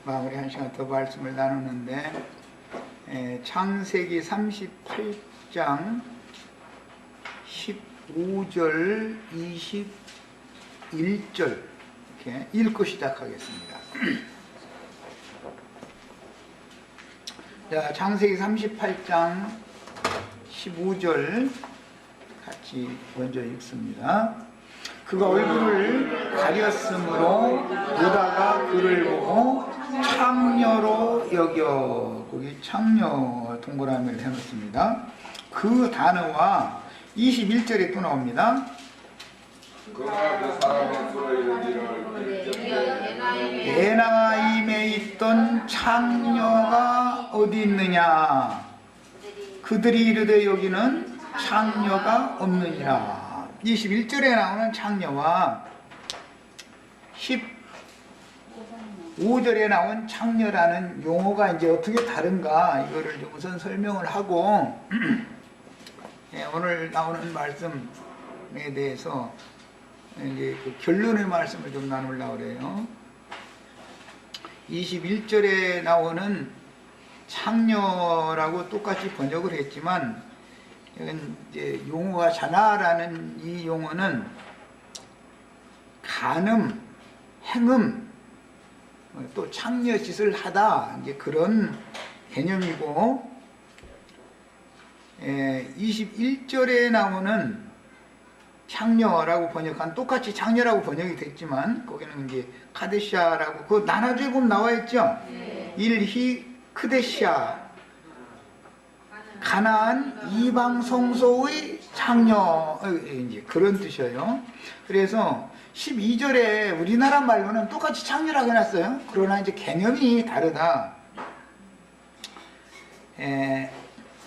마무리 한 시간 더 말씀을 나누는데, 창세기 38장 15절 21절 이렇게 읽고 시작하겠습니다. 자, 창세기 38장 15절 같이 먼저 읽습니다. 그가 얼굴을 가렸으므로 보다가 그를 보고 창녀로 여겨, 거기 창녀 동그라미를 해놓습니다. 그 단어와 21절에 또 나옵니다. 그가 그 사람의 소리를 에나임에 있던 창녀가 어디 있느냐, 그들이 이르되 여기는 창녀가 없느니라. 21절에 나오는 창녀와 15절에 나온 창녀라는 용어가 이제 어떻게 다른가, 이거를 우선 설명을 하고 오늘 나오는 말씀에 대해서 이제 그 결론의 말씀을 좀 나누려고 그래요. 21절에 나오는 창녀라고 똑같이 번역을 했지만, 이건 이제 용어가 자나라는 이 용어는 간음, 행음, 또 창녀 짓을 하다, 이제 그런 개념이고, 21절에 나오는 창녀라고 번역한, 똑같이 창녀라고 번역이 됐지만 거기는 이제 카데시아라고, 그 나눠져 보면 나와 있죠. 일히 크데시아, 가나안 이방 성소의 창녀, 이제 그런 뜻이에요. 그래서 12절에 우리나라 말로는 똑같이 창녀라고 해놨어요. 그러나 이제 개념이 다르다.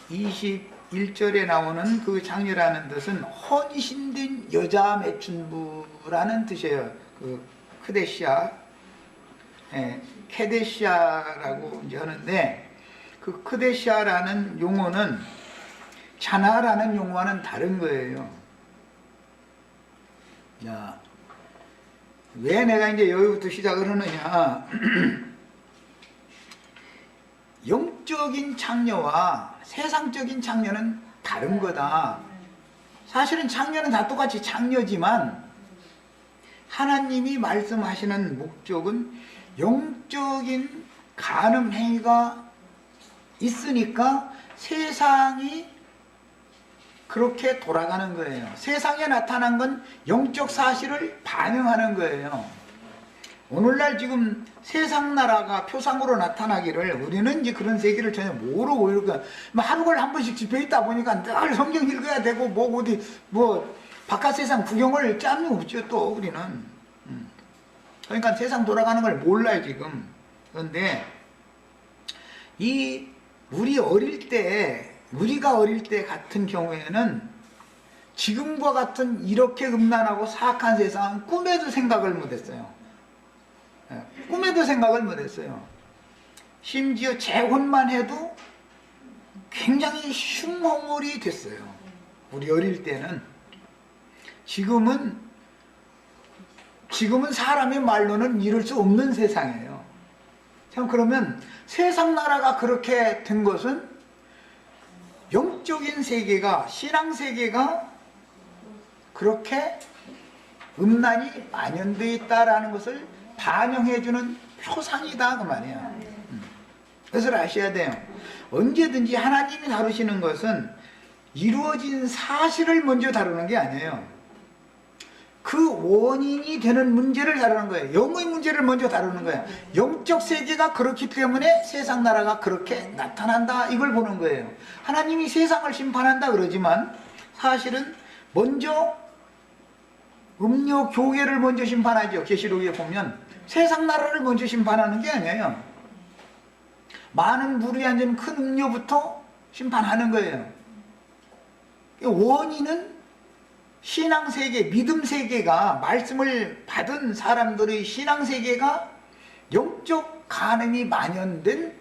21절에 나오는 그 창녀라는 뜻은 헌신된 여자 매춘부라는 뜻이에요. 그 크데시아, 케데시아라고 이제 하는데, 그 크데시아라는 용어는 자나라는 용어와는 다른 거예요. 자, 왜 내가 이제 여기부터 시작을 하느냐. 영적인 창녀와 세상적인 창녀는 다른 거다. 사실은 창녀는 다 똑같이 창녀지만 하나님이 말씀하시는 목적은 영적인 간음 행위가 있으니까 세상이 그렇게 돌아가는 거예요. 세상에 나타난 건 영적 사실을 반영하는 거예요. 오늘날 지금 세상 나라가 표상으로 나타나기를, 우리는 이제 그런 세계를 전혀 모르고 이렇게 하루를 한 번씩 집회 있다 보니까 늘 성경 읽어야 되고 뭐 어디 뭐 바깥 세상 구경을 짬이 없죠. 또 우리는 그러니까 세상 돌아가는 걸 몰라요 지금. 그런데 우리가 어릴 때 같은 경우에는 지금과 같은 이렇게 음란하고 사악한 세상은 꿈에도 생각을 못했어요. 꿈에도 생각을 못했어요. 심지어 재혼만 해도 굉장히 흉허물이 됐어요. 우리 어릴 때는. 지금은 사람의 말로는 이룰 수 없는 세상이에요. 참, 그러면 세상 나라가 그렇게 된 것은 영적인 세계가, 신앙 세계가 그렇게 음란이 만연되어 있다라는 것을 반영해주는 표상이다 그 말이야. 그것을 아셔야 돼요. 언제든지 하나님이 다루시는 것은 이루어진 사실을 먼저 다루는 게 아니에요. 그 원인이 되는 문제를 다루는 거예요. 영의 문제를 먼저 다루는 거예요. 영적 세계가 그렇기 때문에 세상 나라가 그렇게 나타난다, 이걸 보는 거예요. 하나님이 세상을 심판한다 그러지만 사실은 먼저 음료 교회를 먼저 심판하죠. 계시록에 보면 세상 나라를 먼저 심판하는 게 아니에요. 많은 물이 앉은 큰 음료부터 심판하는 거예요. 원인은 신앙세계, 믿음세계가, 말씀을 받은 사람들의 신앙세계가 영적 간음이 만연된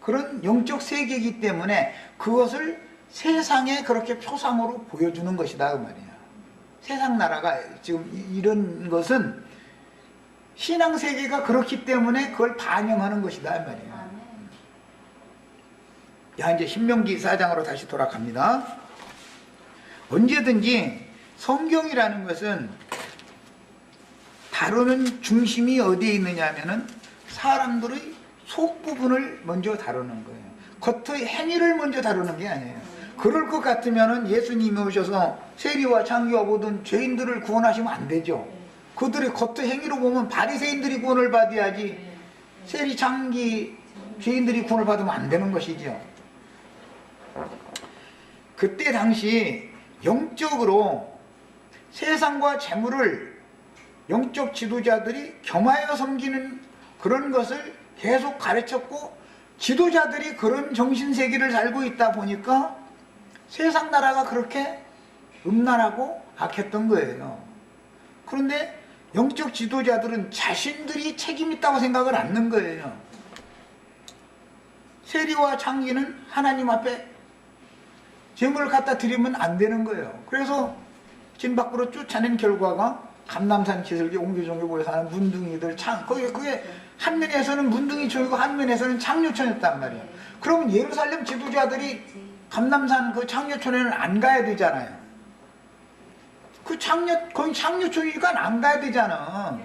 그런 영적 세계이기 때문에 그것을 세상에 그렇게 표상으로 보여주는 것이다 그 말이에요. 세상 나라가 지금 이런 것은 신앙세계가 그렇기 때문에 그걸 반영하는 것이다 이 말이에요. 야, 이제 신명기 4장으로 다시 돌아갑니다. 언제든지 성경이라는 것은 다루는 중심이 어디에 있느냐 하면은 사람들의 속 부분을 먼저 다루는 거예요. 겉의 행위를 먼저 다루는 게 아니에요. 그럴 것 같으면은 예수님이 오셔서 세리와 창기와 모든 죄인들을 구원하시면 안 되죠. 그들의 겉의 행위로 보면 바리새인들이 구원을 받아야지 세리 창기 죄인들이 구원을 받으면 안 되는 것이죠. 그때 당시 영적으로 세상과 재물을 영적 지도자들이 겸하여 섬기는 그런 것을 계속 가르쳤고, 지도자들이 그런 정신세계를 살고 있다 보니까 세상 나라가 그렇게 음란하고 악했던 거예요. 그런데 영적 지도자들은 자신들이 책임 있다고 생각을 않는 거예요. 세리와 창기는 하나님 앞에 재물을 갖다 드리면 안 되는 거예요. 그래서 진 밖으로 쫓아낸 결과가 감남산 기슭에 옹교종교 모여 사는 문둥이들 그게 한 면에서는 문둥이 촌이고 한 면에서는 창녀촌이었단 말이에요. 그러면 예루살렘 지도자들이 감남산 그 창녀촌에는 안 가야 되잖아요. 거기 창녀촌이니까 안 가야 되잖아.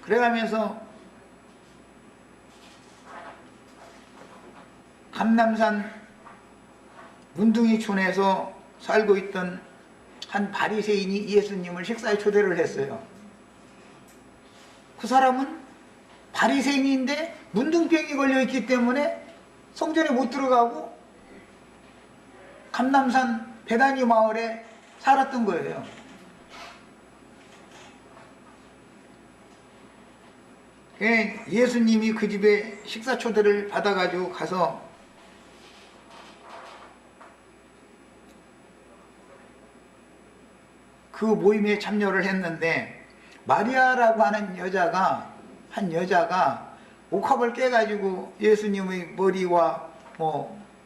그래가면서 감남산 문둥이촌에서 살고 있던 한 바리새인이 예수님을 식사에 초대를 했어요. 그 사람은 바리새인인데 문둥병이 걸려있기 때문에 성전에 못 들어가고 감남산 베다니 마을에 살았던 거예요. 예수님이 그 집에 식사 초대를 받아가지고 가서 그 모임에 참여를 했는데, 마리아라고 하는 한 여자가 옥합을 깨가지고 예수님의 머리와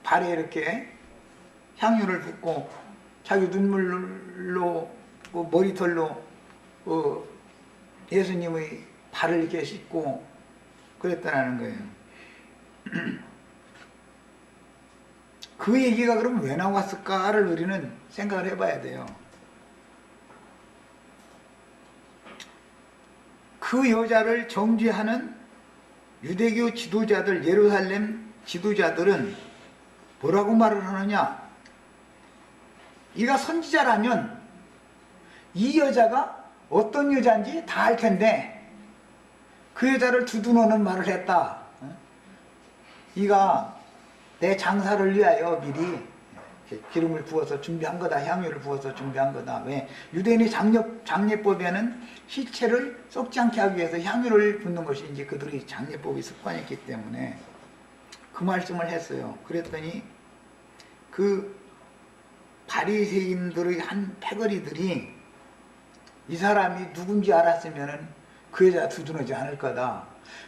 발에 이렇게 향유를 붓고 자기 눈물로 머리털로 예수님의 발을 이렇게 씻고 그랬다는 거예요. 그 얘기가 그럼 왜 나왔을까를 우리는 생각을 해봐야 돼요. 그 여자를 정죄하는 유대교 지도자들, 예루살렘 지도자들은 뭐라고 말을 하느냐? 이가 선지자라면 이 여자가 어떤 여자인지 다 알 텐데 그 여자를 두둔하는 말을 했다. 이가 내 장사를 위하여 미리 기름을 부어서 준비한 거다. 향유를 부어서 준비한 거다. 왜? 유대인의 장례법에는 시체를 썩지 않게 하기 위해서 향유를 붓는 것이 이제 그들의 장례법이 습관이었기 때문에 그 말씀을 했어요. 그랬더니 그 바리새인들의 한 패거리들이 이 사람이 누군지 알았으면 그 여자 두둔하지 않을 거다.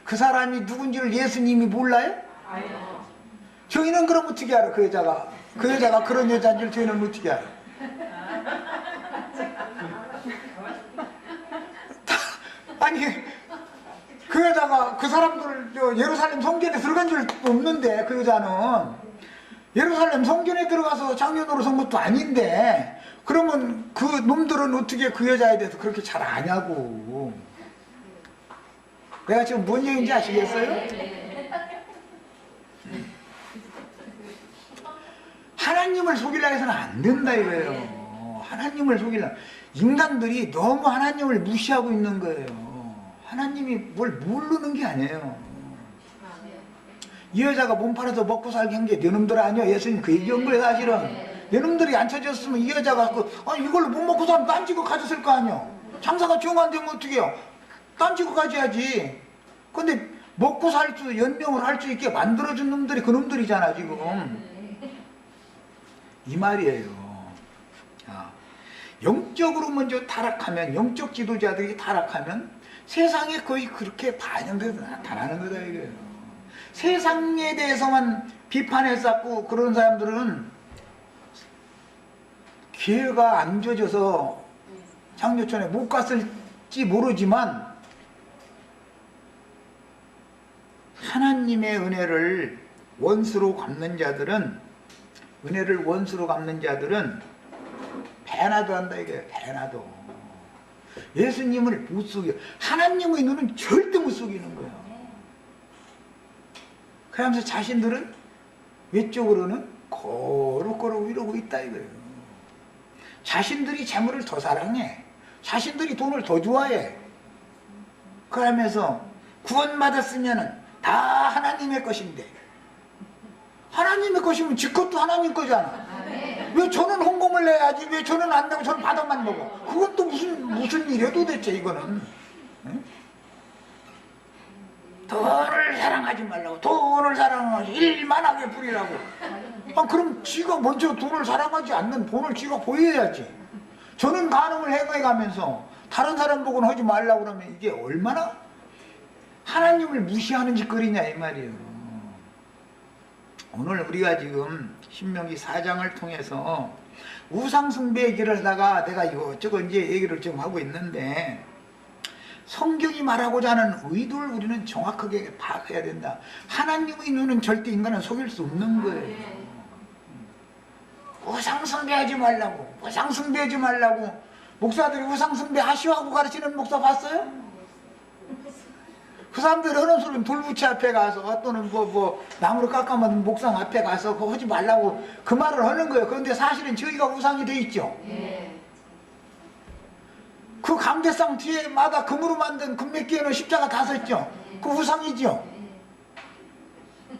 그 사람이 누군지를 예수님이 몰라요? 아니요. 저희는 그럼 어떻게 알아? 그 여자가 그런 여자인 줄 저희는 어떻게 알아? 아니 그 여자가 그 사람들 예루살렘 성전에 들어간 줄 없는데, 그 여자는 예루살렘 성전에 들어가서 장년으로 선 것도 아닌데, 그러면 그 놈들은 어떻게 그 여자에 대해서 그렇게 잘 아냐고. 내가 지금 뭔 얘기인지 아시겠어요? 하나님을 속이려고 해서는 안 된다 이거예요. 하나님을 속이려고. 인간들이 너무 하나님을 무시하고 있는 거예요. 하나님이 뭘 모르는 게 아니에요. 이 여자가 몸 팔아서 먹고 살게 한 게 네 놈들 아니야. 예수님 그 얘기한 거예요 사실은. 네 놈들이 안 찾았으면 이 여자가 이걸로 못 먹고 살면 딴 집을 가졌을 거 아니야. 장사가 정 안 되면 어떻게 해요? 딴 집을 가져야지. 근데 먹고 살 수, 연명을 할 수 있게 만들어준 놈들이 그 놈들이잖아 지금. 이 말이에요. 영적으로 먼저 타락하면, 영적 지도자들이 타락하면 세상에 거의 그렇게 반영돼서 나타나는 거다 이거예요. 세상에 대해서만 비판을 쌓고 그런 사람들은 기회가 안 줘져서 장려촌에 못 갔을 갚지 모르지만 하나님의 은혜를 원수로 갚는 자들은 배나도 한다 이게. 배나도. 예수님을 못 속여. 하나님의 눈은 절대 못 속이는 거예요. 그러면서 자신들은 외적으로는 거룩거룩 이러고 있다 이거예요. 자신들이 재물을 더 사랑해. 자신들이 돈을 더 좋아해. 그러면서 구원받았으면은 다 하나님의 것인데, 하나님의 것이면 지 것도 하나님 거잖아. 왜 저는 헌금을 내야지, 왜 저는 안 내고 저는 받아만 먹어? 그건 또 무슨 일이야 도대체 이거는. 응? 돈을 사랑하지 말라고. 돈을 사랑하지 일만하게 부리라고. 그럼 지가 먼저 돈을 사랑하지 않는 본을 지가 보여야지. 저는 간음을 행해가면서 다른 사람 보고는 하지 말라고 그러면 이게 얼마나 하나님을 무시하는 짓거리냐 이 말이에요. 오늘 우리가 지금 신명기 4장을 통해서 우상숭배 얘기를 하다가 내가 이것저것 이제 얘기를 좀 하고 있는데, 성경이 말하고자 하는 의도를 우리는 정확하게 파악해야 된다. 하나님의 눈은 절대 인간은 속일 수 없는 거예요. 우상숭배하지 말라고, 우상숭배하지 말라고. 목사들이 우상숭배 하시오하고 가르치는 목사 봤어요? 그 사람들이 하는 소리는 돌부치 앞에 가서 또는 나무로 깎아먹은 목상 앞에 가서 그거 하지 말라고 그 말을 하는 거예요. 그런데 사실은 저희가 우상이 돼 있죠. 그 감대상 뒤에마다 금으로 만든 금메끼에는 십자가 다 섰죠. 그 우상이죠.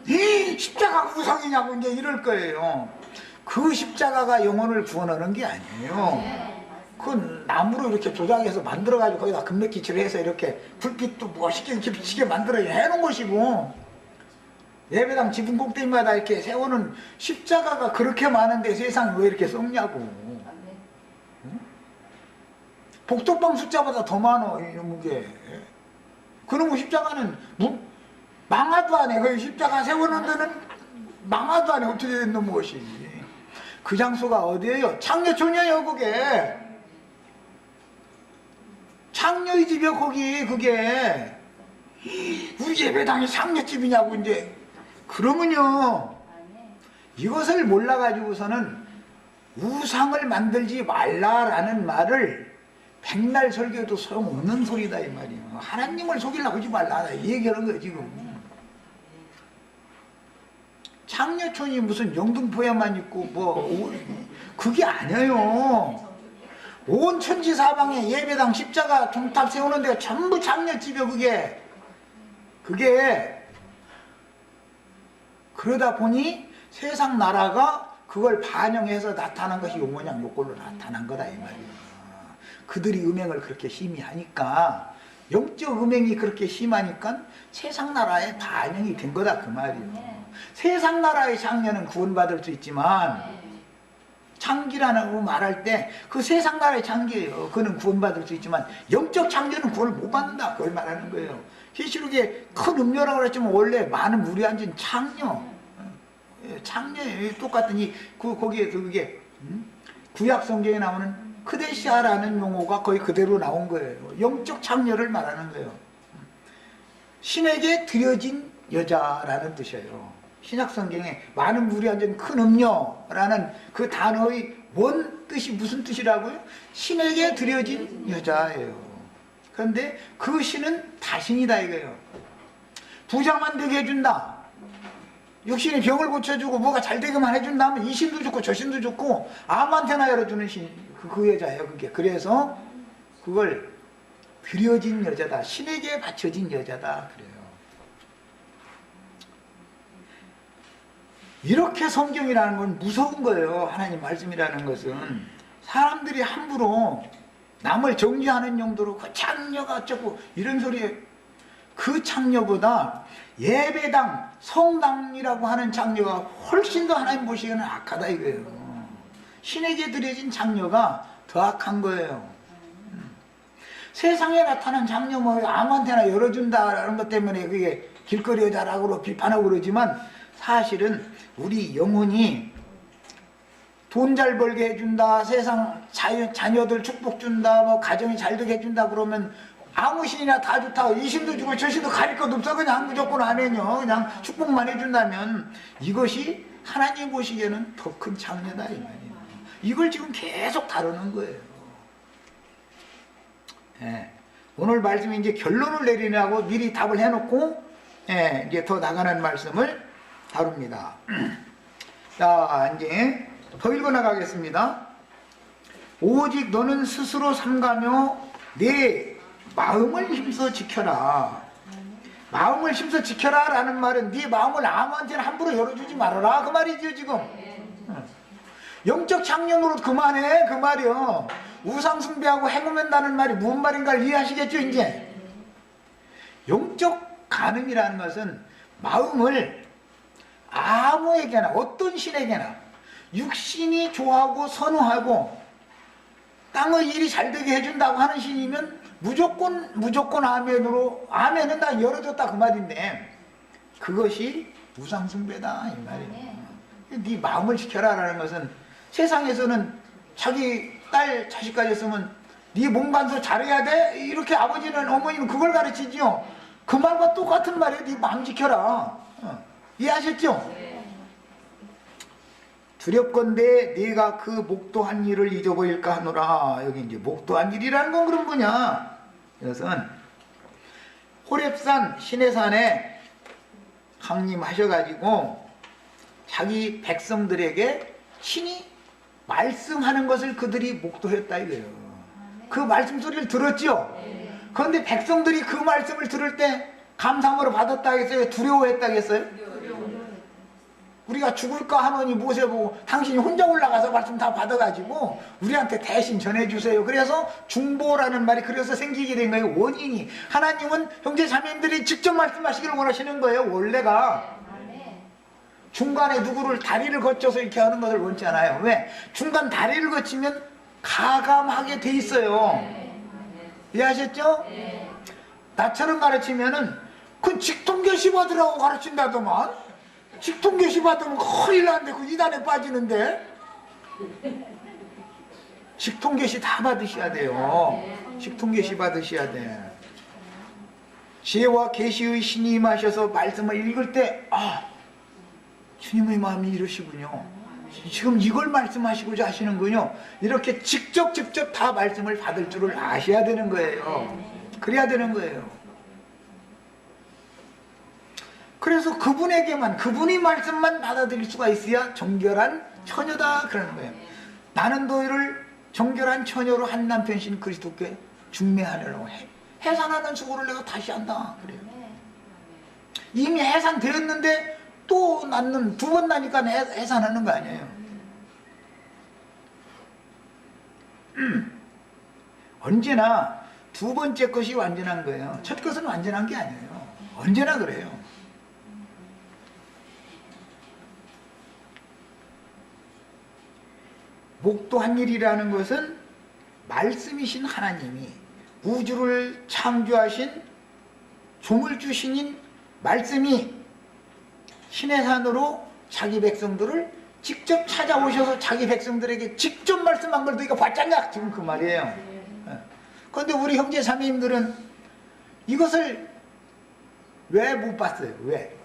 이 십자가가 우상이냐고 이제 이럴 거예요. 그 십자가가 영혼을 구원하는 게 아니에요. 그 나무로 이렇게 조작해서 만들어가지고 거기다 금메끼칠을 해서 이렇게 불빛도 멋있게 깊게 만들어 해놓은 것이고, 예배당 지붕 꼭대기마다 이렇게 세우는 십자가가 그렇게 많은데 세상이 왜 이렇게 썩냐고. 응? 복덕방 숫자보다 더 많어 이 무게. 그놈의 십자가는 망하도 안 해. 그 십자가 세우는 데는 망하도 안 해. 어떻게 된 놈의 것이. 그 장소가 어디예요? 창녀촌이에요 그게. 창녀의 집이요 거기. 그게 우리 예배당이 창녀집이냐고 이제. 그러면요 이것을 몰라가지고서는 우상을 만들지 말라라는 말을 백날 설교해도 소용없는 소리다 이 말이에요. 하나님을 속이려고 하지 말라 이 얘기하는 거예요 지금. 창녀촌이 무슨 영등포에만 있고 그게 아니에요. 온 천지사방에 예배당 십자가 종탑 세우는 데가 전부 창녀집이요 그게. 그러다 보니 세상 나라가 그걸 반영해서 나타난 것이 요모양 요꼴로 나타난 거다 이 말이에요. 그들이 음행을 그렇게 심히 하니까, 영적 음행이 그렇게 심하니까 세상 나라에 반영이 된 거다 그 말이에요. 세상 나라의 창녀는 구원받을 수 있지만, 창기라는 거 말할 때 그 세상 나라의 창기예요. 그는 구원받을 수 있지만 영적 창녀는 구원을 못 받는다 그걸 말하는 거예요. 계시록에 큰 음료라고 그랬지만 원래 많은 물이 앉은 창녀, 창녀예요. 똑같은 거기에 그게 구약 성경에 나오는 크데시아라는 용어가 거의 그대로 나온 거예요. 영적 창녀를 말하는 거예요. 신에게 드려진 여자라는 뜻이에요. 신약 성경에 많은 물이 앉은 큰 음료라는 그 단어의 원 뜻이 무슨 뜻이라고요? 신에게 드려진 여자예요. 그런데 그 신은 다신이다 이거예요. 부자만 되게 해준다, 육신이 병을 고쳐주고 뭐가 잘 되게만 해준다 하면 이 신도 좋고 저 신도 좋고 아무한테나 열어주는 신, 그 여자예요 그게. 그래서 그걸 드려진 여자다, 신에게 바쳐진 여자다 그래요. 이렇게 성경이라는 건 무서운 거예요. 하나님 말씀이라는 것은 사람들이 함부로 남을 정죄하는 용도로 그 창녀가 어쩌고 이런 소리에, 그 창녀보다 예배당 성당이라고 하는 창녀가 훨씬 더 하나님 보시기에는 악하다 이거예요. 신에게 드려진 창녀가 더 악한 거예요. 세상에 나타난 창녀 아무한테나 열어준다라는 것 때문에 그게 길거리 여자라고 비판하고 그러지만, 사실은 우리 영혼이 돈 잘 벌게 해준다, 세상 자녀들 축복 준다, 뭐 가정이 잘 되게 해준다 그러면 아무 신이나 다 좋다. 이 신도 주고 저 신도 가릴 것 없어. 그냥 무조건 아멘요. 그냥 축복만 해준다면 이것이 하나님 보시기에는 더 큰 장려다 이 말이에요. 이걸 지금 계속 다루는 거예요. 예. 오늘 말씀이 이제 결론을 내리냐고 미리 답을 해놓고 예, 이제 더 나가는 말씀을 다룹니다. 자, 이제 더 읽어 나가겠습니다. 오직 너는 스스로 삼가며 내 마음을 힘써 지켜라. 마음을 힘써 지켜라 라는 말은 네 마음을 아무한테나 함부로 열어주지 말아라 그 말이죠 지금. 영적 창년으로 그만해 그 말이요. 우상숭배하고 행음한다는 말이 무슨 말인가를 이해하시겠죠 이제. 영적 간음이라는 것은 마음을 아무에게나 어떤 신에게나 육신이 좋아하고 선호하고 땅의 일이 잘 되게 해준다고 하는 신이면 무조건 아멘으로 아멘은 다 열어줬다 그 말인데 그것이 우상숭배다 이 말이에요. 네 마음을 지켜라라는 것은 세상에서는 자기 딸 자식까지 있으면 네 몸간수 잘해야 돼 이렇게 아버지는 어머니는 그걸 가르치지요. 그 말과 똑같은 말이에요. 네 마음 지켜라. 이해하셨죠? 두렵건대 네가 그 목도한 일을 잊어버릴까 하노라. 여기 이제 목도한 일이라는 건 그런 거냐? 이것은 호렙산 시내산에 강림하셔가지고 자기 백성들에게 신이 말씀하는 것을 그들이 목도했다 이거예요. 그 말씀 소리를 들었죠? 그런데 백성들이 그 말씀을 들을 때 감상으로 받았다 했어요? 두려워했다 했어요? 우리가 죽을까 하노니 모세 보고 당신이 혼자 올라가서 말씀 다 받아가지고 우리한테 대신 전해주세요. 그래서 중보라는 말이 그래서 생기게 된 거예요. 원인이 하나님은 형제 자매님들이 직접 말씀하시기를 원하시는 거예요. 원래가 중간에 누구를 다리를 거쳐서 이렇게 하는 것을 원치 않아요. 왜? 중간 다리를 거치면 가감하게 돼 있어요. 이해하셨죠? 나처럼 가르치면은 그 직통계시 받으라고 가르친다더만. 직통계시 받으면 큰일 나는데 그 이단에 빠지는데 직통계시 다 받으셔야 돼요. 직통계시 받으셔야 돼. 지혜와 계시의 신이 임하셔서 말씀을 읽을 때 주님의 마음이 이러시군요. 지금 이걸 말씀하시고자 하시는군요. 이렇게 직접 다 말씀을 받을 줄을 아셔야 되는 거예요. 그래야 되는 거예요. 그래서 그분에게만 그분이 말씀만 받아들일 수가 있어야 정결한 처녀다 그러는 거예요. 나는 너희를 정결한 처녀로 한 남편신 그리스도께 중매하려고 해산하는 수고를 내가 다시 한다 그래요. 이미 해산되었는데 또 낳는 두 번 나니까 해산하는 거 아니에요. 언제나 두 번째 것이 완전한 거예요. 첫 것은 완전한 게 아니에요. 언제나 그래요. 목도한 일이라는 것은 말씀이신 하나님이 우주를 창조하신 조물주신인 말씀이 시내산으로 자기 백성들을 직접 찾아오셔서 자기 백성들에게 직접 말씀한 걸 너희가 봤잖냐 지금 그 말이에요. 그런데 우리 형제 자매님들은 이것을 왜 못 봤어요? 왜?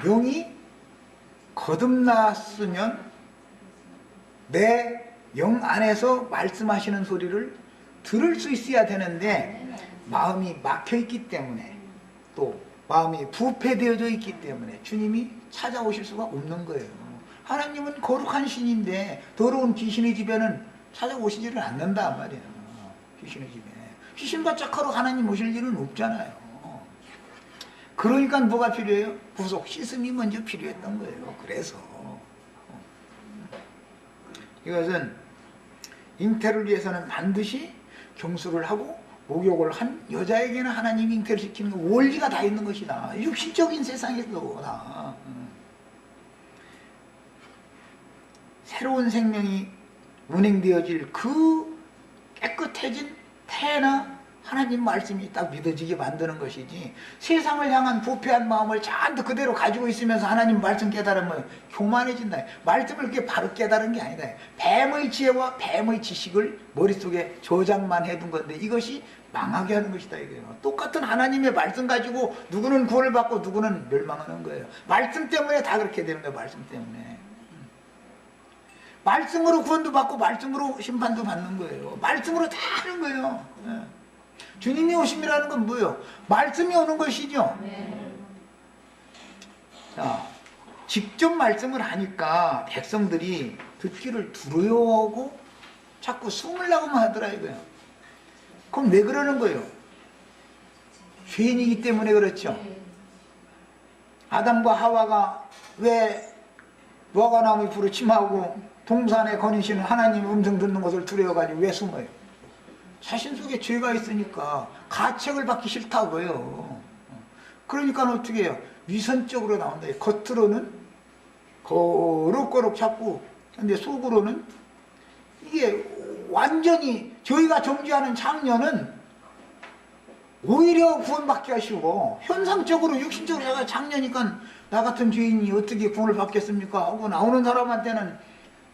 영이 거듭났으면 내 영 안에서 말씀하시는 소리를 들을 수 있어야 되는데 마음이 막혀있기 때문에 또 마음이 부패되어져 있기 때문에 주님이 찾아오실 수가 없는 거예요. 하나님은 거룩한 신인데 더러운 귀신의 집에는 찾아오시지를 않는단 말이에요. 귀신의 집에 귀신받자 하러 하나님 오실 일은 없잖아요. 그러니까 뭐가 필요해요? 구속 씻음이 먼저 필요했던 거예요. 그래서 이것은 잉태를 위해서는 반드시 경수를 하고 목욕을 한 여자에게는 하나님이 잉태를 시키는 거 원리가 다 있는 것이다. 육신적인 세상에도 다. 새로운 생명이 운행되어질 그 깨끗해진 태나 하나님 말씀이 딱 믿어지게 만드는 것이지, 세상을 향한 부패한 마음을 잔뜩 그대로 가지고 있으면서 하나님 말씀 깨달으면 교만해진다. 말씀을 그렇게 바로 깨달은 게 아니다. 뱀의 지혜와 뱀의 지식을 머릿속에 저장만 해둔 건데 이것이 망하게 하는 것이다 이거예요. 똑같은 하나님의 말씀 가지고 누구는 구원을 받고 누구는 멸망하는 거예요. 말씀 때문에 다 그렇게 되는 거예요. 말씀 때문에. 말씀으로 구원도 받고 말씀으로 심판도 받는 거예요. 말씀으로 다 하는 거예요. 주님이 오심이라는 건 뭐예요? 말씀이 오는 것이죠. 자, 직접 말씀을 하니까 백성들이 듣기를 두려워하고 자꾸 숨으려고만 하더라 이거예요. 그럼 왜 그러는 거예요? 죄인이기 때문에 그렇죠. 아담과 하와가 왜 무화과나무 잎으로 침하고 동산에 거니시는 하나님의 음성 듣는 것을 두려워가지고 왜 숨어요? 자신 속에 죄가 있으니까 가책을 받기 싫다고요. 그러니까 어떻게 해요? 위선적으로 나온다. 겉으로는 거룩거룩 자꾸, 근데 속으로는 이게 완전히 저희가 정죄하는 장녀는 오히려 구원받게 하시고, 현상적으로 육신적으로 제가 장녀니까 나 같은 죄인이 어떻게 구원을 받겠습니까 하고 나오는 사람한테는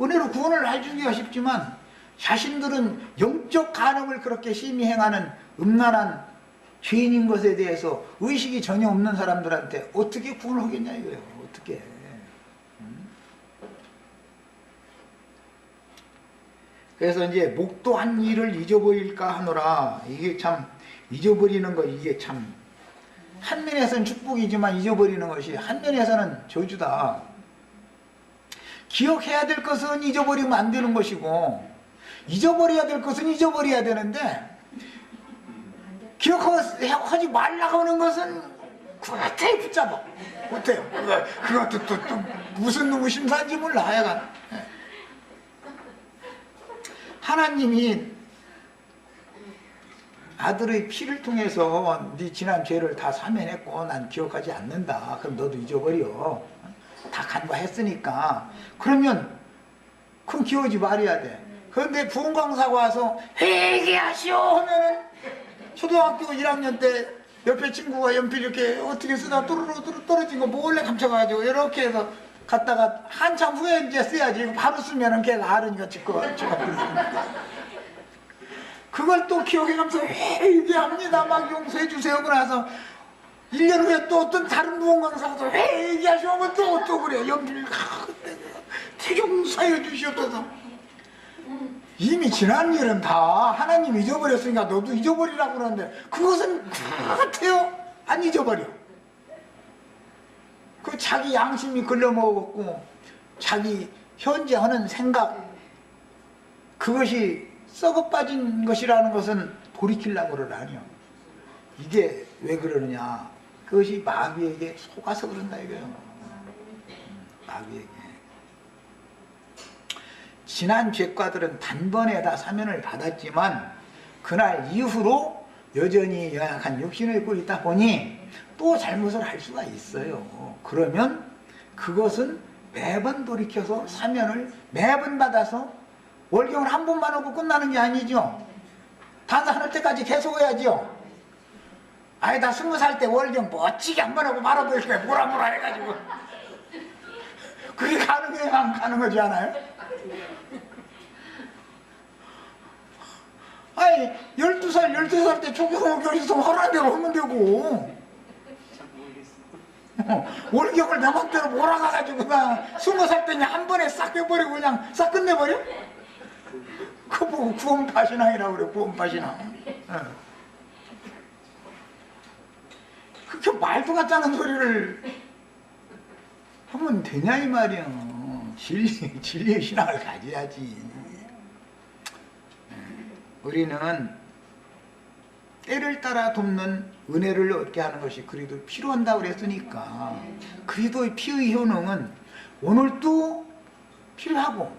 은혜로 구원을 해주기가 쉽지만, 자신들은 영적 간음을 그렇게 심히 행하는 음란한 죄인인 것에 대해서 의식이 전혀 없는 사람들한테 어떻게 구원을 하겠냐 이거예요. 어떻게. 그래서 이제 목도한 일을 잊어버릴까 하노라. 이게 참 잊어버리는 거, 이게 참 한면에서는 축복이지만 잊어버리는 것이 한면에서는 저주다. 기억해야 될 것은 잊어버리면 안 되는 것이고, 잊어버려야 될 것은 잊어버려야 되는데, 기억하지 말라고 하는 것은 그렇게 붙잡아. 못해요. 그것도 또 무슨 놈의 심사인지 몰라. 하여간. 하나님이 아들의 피를 통해서 네 지난 죄를 다 사면했고 난 기억하지 않는다. 그럼 너도 잊어버려. 다 간과했으니까. 그러면 그럼 기억하지 말아야 돼. 그런데 부흥강사가 와서 회개하시오 하면은 초등학교 1학년 때 옆에 친구가 연필 이렇게 어떻게 쓰다 또르르 떨어진 거 몰래 감춰가지고 이렇게 해서 갔다가 한참 후에 이제 써야지. 바로 쓰면은 걔가 알으니까 찍고 그걸 또 기억해가면서 회개합니다 막 용서해 주세요. 그러나서 1년 후에 또 어떤 다른 부흥강사가 또 회개하시오 하면 또 그래. 연필 태경사여 주시옵소서. 이미 지난 일은 다 하나님 잊어버렸으니까 너도 잊어버리라고 그러는데 그것은 같아요. 안 잊어버려. 그 자기 양심이 글러먹었고 자기 현재 하는 생각, 그것이 썩어 빠진 것이라는 것은 돌이키려고 그러라니요. 이게 왜 그러느냐, 그것이 마귀에게 속아서 그런다 이거예요. 마귀에게. 지난 죄과들은 단번에 다 사면을 받았지만 그날 이후로 여전히 연약한 육신을 입고 있다 보니 또 잘못을 할 수가 있어요. 그러면 그것은 매번 돌이켜서 사면을 매번 받아서, 월경을 한 번만 하고 끝나는 게 아니죠. 단사할 때까지 계속 해야죠. 아니 나 20살 때 월경 멋지게 한 번 하고 말아버릴 거야. 뭐라 해가지고. 그게 가능해요? 안 가능하지 않아요? 아니 12살 때 조경호교리 있으면 하라는 대로 하면 되고, 월경을 내 맘대로 몰아가가지고 그냥 20살 때 그냥 한 번에 싹 해버리고 그냥 싹 끝내버려? 그거 보고 구원파신앙이라고 그래. 구원파신앙. 그렇게 말도 같지 않은 소리를 하면 되냐 이 말이야. 진리의 신앙을 가져야지. 우리는 때를 따라 돕는 은혜를 얻게 하는 것이 그리도 필요한다고 그랬으니까, 그리도의 피의 효능은 오늘도 필요하고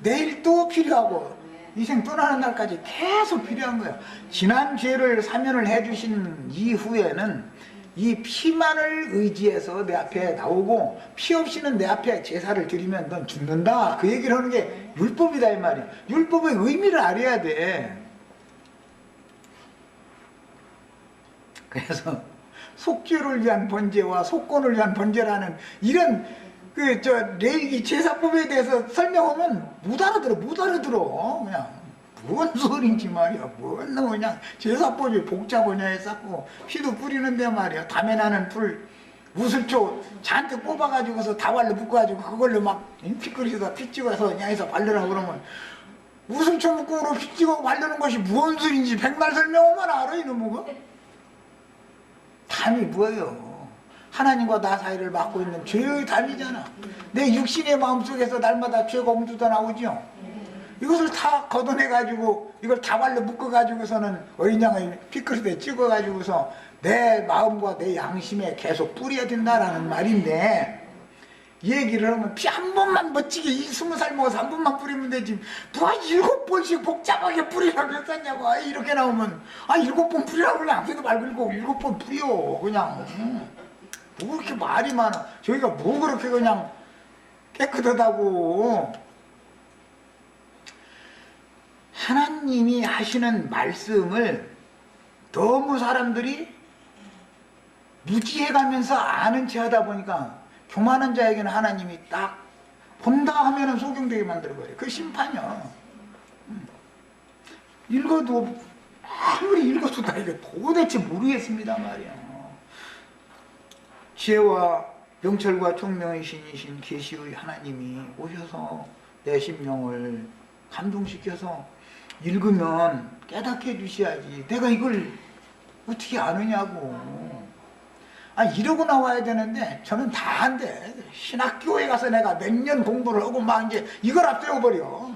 내일도 필요하고 이생 떠나는 날까지 계속 필요한 거예요. 지난 죄를 사면을 해주신 이후에는 이 피만을 의지해서 내 앞에 나오고, 피 없이는 내 앞에 제사를 드리면 넌 죽는다, 그 얘기를 하는 게 율법이다 이 말이야. 율법의 의미를 알아야 돼. 그래서 속죄를 위한 번제와 속건을 위한 번제라는 이런 레위기 제사법에 대해서 설명하면 못 알아들어. 그냥 뭔 소린지 말이야. 뭔 놈 그냥 제사법이 복잡하냐 해갖고 피도 뿌리는데 말이야. 담에 나는 불 우슬초 잔뜩 뽑아가지고서 다발로 묶어가지고 그걸로 막 피그릇에다 피 찍어서 양에서 바르라고 그러면 우슬초 묶음으로 피 찍어 바르는 것이 무슨 소린지 백날 설명하면 알아 이놈의 담이 뭐예요? 하나님과 나 사이를 막고 있는 죄의 담이잖아. 내 육신의 마음속에서 날마다 죄가 옮주다 나오죠. 이것을 다 걷어내가지고 이걸 다발로 묶어가지고서는 어린 양의 피그릇에 찍어가지고서 내 마음과 내 양심에 계속 뿌려야 된다라는 말인데, 얘기를 하면 피 한 번만 멋지게 20살 먹어서 한 번만 뿌리면 되지 누가 7번씩 복잡하게 뿌리라고 했었냐고. 이렇게 나오면 7번 뿌리라고 그냥 앞에도 말 걸고 7번 뿌려 그냥. 뭐 그렇게 말이 많아. 저희가 뭐 그렇게 그냥 깨끗하다고. 하나님이 하시는 말씀을 너무 사람들이 무지해가면서 아는 체 하다 보니까 교만한 자에게는 하나님이 딱 본다 하면은 소경되게 만들어버려요. 그 심판이야. 읽어도 아무리 읽어도 다 이게 도대체 모르겠습니다 말이야. 지혜와 명철과 총명의 신이신 계시의 하나님이 오셔서 내 심령을 감동시켜서 읽으면 깨닫게 해주셔야지. 내가 이걸 어떻게 아느냐고. 이러고 나와야 되는데 저는 다 안 돼. 신학교에 가서 내가 몇 년 공부를 하고 막 이제 이걸 앞세워버려.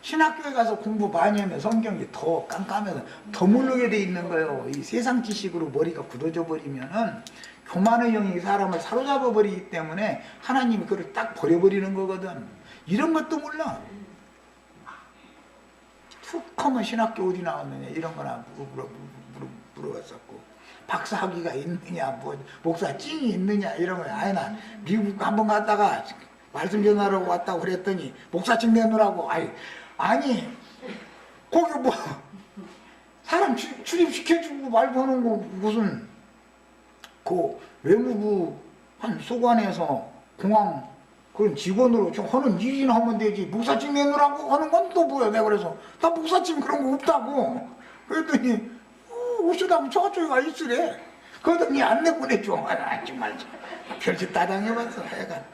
신학교에 가서 공부 많이 하면 성경이 더 깜깜해서 더 모르게 돼 있는 거예요. 이 세상 지식으로 머리가 굳어져 버리면은 교만의 영이 사람을 사로잡아 버리기 때문에 하나님이 그걸 딱 버려버리는 거거든. 이런 것도 몰라. 툭 하면 신학교 어디 나왔느냐 이런 거나 물어봤었고, 박사학위가 있느냐, 뭐 목사 찡이 있느냐 이런 거. 나 미국 한번 갔다가 말씀 전하러 왔다고 그랬더니 목사증 내놓으라고. 아니 거기 뭐 사람 출입시켜주고 말 거는 거 무슨 그 외무부 한 소관에서 공항 그런 직원으로 좀 하는 일이나 하면 되지. 목사증 내놓으라고 하는 건 또 뭐야. 내가 그래서 나 목사증 그런 거 없다고 그랬더니 오시다 저쪽에 가 있으래. 그러더니 안 내보내줘. 정말 별짓 따당해봤어 하여간.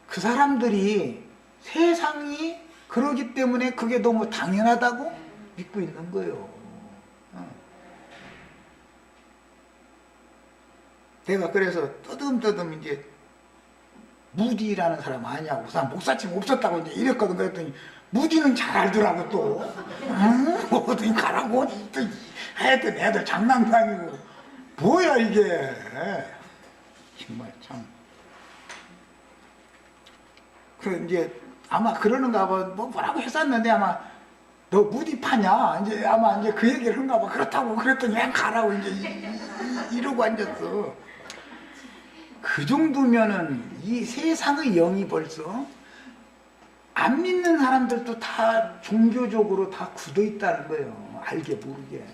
그 사람들이 세상이 그러기 때문에 그게 너무 당연하다고 믿고 있는 거예요. 내가 그래서 떠듬떠듬 이제 무디라는 사람 아니냐고. 그 사람 목사증 없었다고 이제 이랬거든. 그랬더니 무디는 잘 알더라고 또. 어디 가라고 또 하여튼 애들 장난도 아니고 뭐야 이게. 정말 참. 그 이제 아마 그러는가 봐. 뭐라고 했었는데 아마 너 무디 파냐? 이제 아마 이제 그 얘기를 한가 봐. 그렇다고 그랬더니 그냥 가라고 이제 이러고 앉았어. 그 정도면은 이 세상의 영이 벌써 안 믿는 사람들도 다 종교적으로 다 굳어 있다는 거예요. 알게 모르게.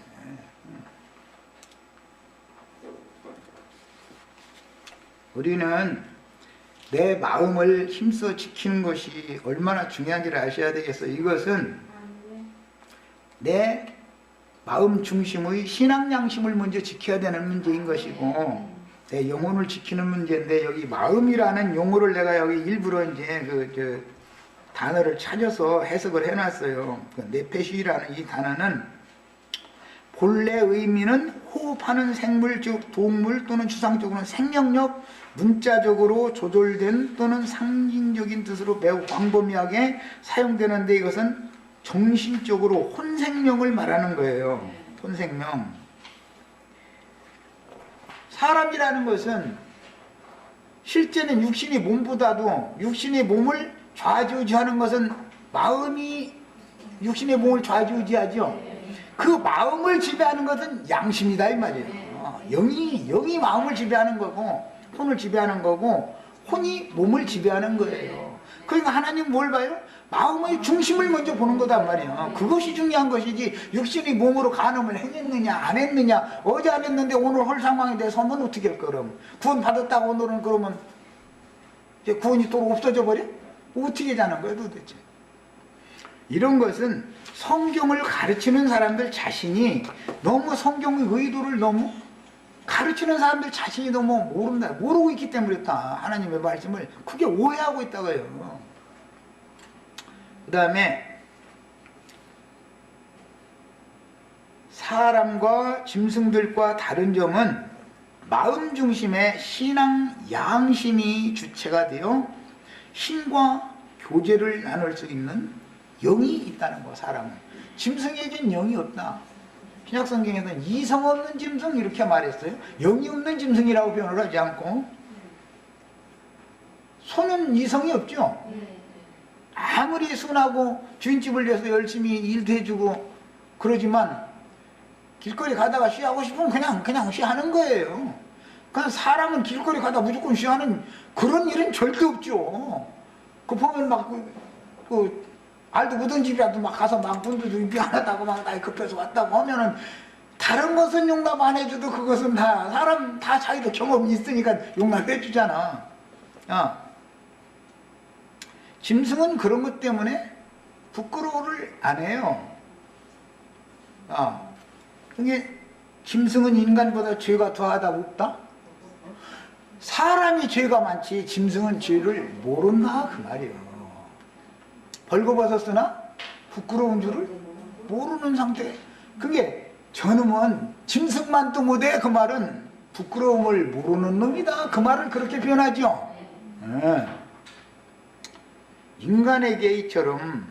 우리는 내 마음을 힘써 지키는 것이 얼마나 중요한지를 아셔야 되겠어. 이것은 내 마음 중심의 신앙 양심을 먼저 지켜야 되는 문제인 것이고, 내 영혼을 지키는 문제인데, 여기 마음이라는 용어를 내가 여기 일부러 이제 단어를 찾아서 해석을 해놨어요. 네페시라는 이 단어는 본래 의미는 호흡하는 생물, 즉 동물 또는 추상적으로는 생명력, 문자적으로 조절된 또는 상징적인 뜻으로 매우 광범위하게 사용되는데, 이것은 정신적으로 혼생명을 말하는 거예요. 혼생명. 사람이라는 것은 실제는 육신의 몸보다도 육신의 몸을 좌지우지하는 것은 마음이 육신의 몸을 좌지우지하죠. 그 마음을 지배하는 것은 양심이다 이 말이에요. 영이 마음을 지배하는 거고 혼을 지배하는 거고 혼이 몸을 지배하는 거예요. 그러니까 하나님 뭘 봐요? 마음의 중심을 먼저 보는 거단 말이야. 그것이 중요한 것이지 육신이 몸으로 간음을 했느냐 안 했느냐, 어제 안 했는데 오늘 헐 상황에 대해서 하면 어떻게 할 거럼? 구원 받았다고 오늘은 그러면 이제 구원이 또 없어져 버려? 어떻게 자는 거야 도대체? 이런 것은 성경을 가르치는 사람들 자신이 너무 성경의 의도를 너무 가르치는 사람들 자신이 너무 모른다, 모르고 있기 때문에 그렇다. 하나님의 말씀을 크게 오해하고 있다고요. 그 다음에 사람과 짐승들과 다른 점은 마음 중심의 신앙 양심이 주체가 되어 신과 교제를 나눌 수 있는 영이 있다는 거. 사람은 짐승에겐 영이 없다. 신약성경에서는 이성 없는 짐승 이렇게 말했어요. 영이 없는 짐승이라고 표현을 하지 않고, 소는 이성이 없죠. 아무리 순하고 주인집을 위해서 열심히 일도 해주고 그러지만 길거리 가다가 쉬하고 싶으면 그냥 쉬하는 거예요. 그냥 사람은 길거리 가다 무조건 쉬하는 그런 일은 절대 없죠. 그 보면 막 알도 묻은 집이라도 막 가서 막 분들도 미안하다고 막 나이 급해서 왔다고 하면은, 다른 것은 용납 안 해줘도 그것은 다 사람 다 자기도 경험이 있으니까 용납해 주잖아. 짐승은 그런 것 때문에 부끄러워를 안 해요. 이게 짐승은 인간보다 죄가 더하다 없다? 사람이 죄가 많지 짐승은 죄를 모른다 그 말이에요. 벌거벗었으나 부끄러운 줄을 모르는 상태. 그게 저놈은 짐승만도 못해, 그 말은 부끄러움을 모르는 놈이다 그 말을 그렇게 표현하죠. 인간에게 이처럼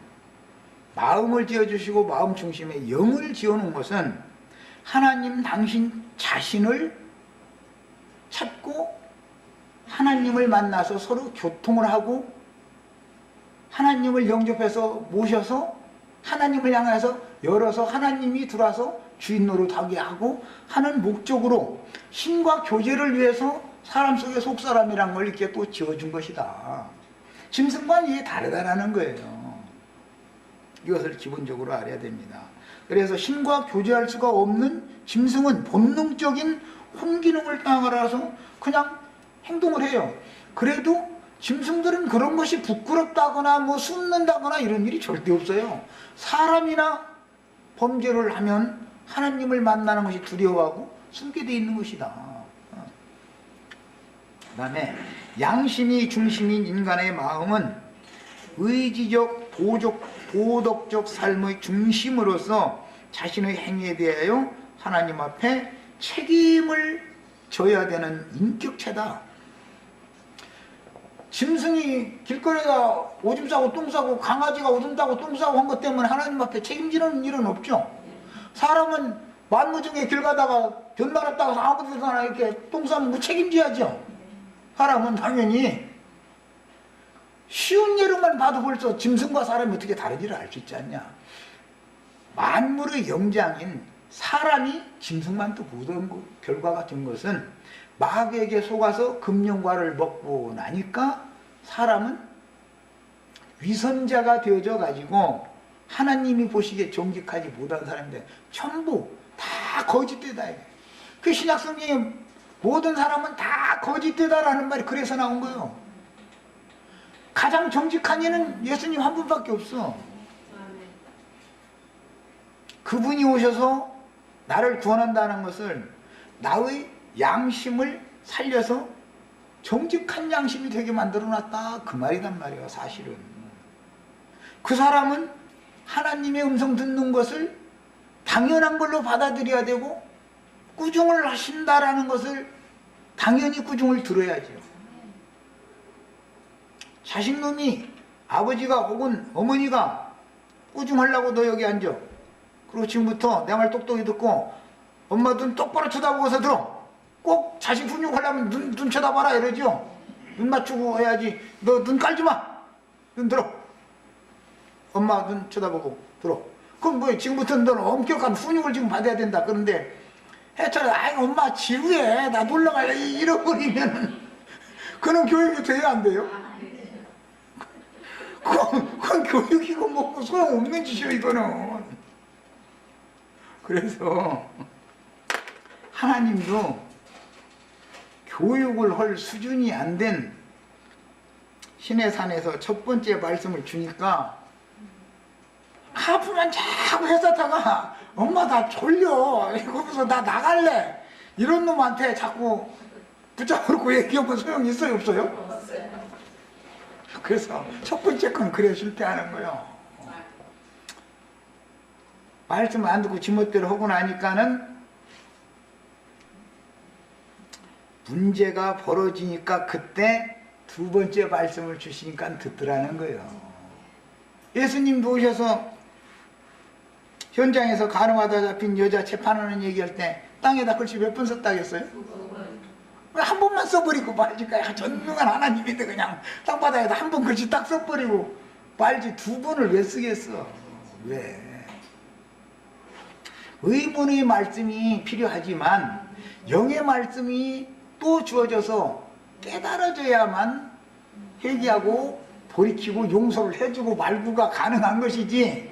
마음을 지어주시고 마음 중심에 영을 지어놓은 것은 하나님 당신 자신을 찾고 하나님을 만나서 서로 교통을 하고 하나님을 영접해서 모셔서 하나님을 향해서 열어서 하나님이 들어와서 주인 노릇하게 하고 하는 목적으로 신과 교제를 위해서 사람 속의 속사람이란 걸 이렇게 또 지어준 것이다. 짐승과는 이게 다르다라는 거예요. 이것을 기본적으로 알아야 됩니다. 그래서 신과 교제할 수가 없는 짐승은 본능적인 혼기능을 따라서 그냥 행동을 해요. 그래도 짐승들은 그런 것이 부끄럽다거나 뭐 숨는다거나 이런 일이 절대 없어요. 사람이나 범죄를 하면 하나님을 만나는 것이 두려워하고 숨게 돼 있는 것이다. 그 다음에 양심이 중심인 인간의 마음은 의지적, 도덕적 삶의 중심으로서 자신의 행위에 대하여 하나님 앞에 책임을 져야 되는 인격체다. 짐승이 길거리가 오줌 싸고 똥 싸고 강아지가 오줌 싸고 똥 싸고 한 것 때문에 하나님 앞에 책임지는 일은 없죠. 사람은 만무중에 길 가다가 변 말았다고 아무 데서나 이렇게 똥 싸면 뭐 책임져야죠. 사람은 당연히 쉬운 예로만 봐도 벌써 짐승과 사람이 어떻게 다른지를 알 수 있지 않냐. 만물의 영장인 사람이 짐승만도 못한 결과가 된 것은 마귀에게 속아서 금령과를 먹고 나니까 사람은 위선자가 되어져 가지고 하나님이 보시기에 정직하지 못한 사람인데 전부 다 거짓되다. 그 신약성경에 모든 사람은 다 거짓되다라는 말이 그래서 나온 거예요. 가장 정직한 이는 예수님 한 분밖에 없어. 그분이 오셔서 나를 구원한다는 것을 나의 양심을 살려서 정직한 양심이 되게 만들어놨다 그 말이란 말이에요. 사실은 그 사람은 하나님의 음성 듣는 것을 당연한 걸로 받아들여야 되고 꾸중을 하신다라는 것을 당연히 꾸중을 들어야죠. 자식놈이 아버지가 혹은 어머니가 꾸중하려고 너 여기 앉아. 그리고 지금부터 내 말 똑똑히 듣고 엄마 눈 똑바로 쳐다보고서 들어. 꼭 자식 훈육하려면 눈 쳐다봐라 이러죠. 눈 맞추고 해야지. 너 눈 깔지 마. 눈 들어. 엄마 눈 쳐다보고 들어. 그럼 뭐 지금부터는 너는 엄격한 훈육을 지금 받아야 된다. 그런데 해처럼 아이 엄마 지루해. 나 놀러 갈래. 잃어버리면 그런 교육이 돼야 안 돼요? 그건 교육이고 뭐고 소용없는 짓이요 이거는. 그래서 하나님도 교육을 할 수준이 안 된 신의 산에서 첫 번째 말씀을 주니까 아프면 자꾸 회사다가 엄마 나 졸려 거기서 나 나갈래 이런 놈한테 자꾸 붙잡고 얘기하면 소용이 있어요 없어요? 그래서 첫 번째 건 그래 실패하는 거예요. 말씀 안 듣고 지멋대로 하고 나니까는 문제가 벌어지니까 그때 두 번째 말씀을 주시니까 듣더라는 거예요. 예수님도 오셔서 현장에서 가늠하다 잡힌 여자 재판하는 얘기할 때 땅에다 글씨 몇 번 썼다겠어요? 한 번만 써버리고 말지까 전능한 하나님인데 그냥 땅바닥에다 한 번 글씨 딱 써버리고 말지 두 번을 왜 쓰겠어? 왜? 의문의 말씀이 필요하지만 영의 말씀이 또 주어져서 깨달아져야만 회개하고 돌이키고 용서를 해주고 말구가 가능한 것이지.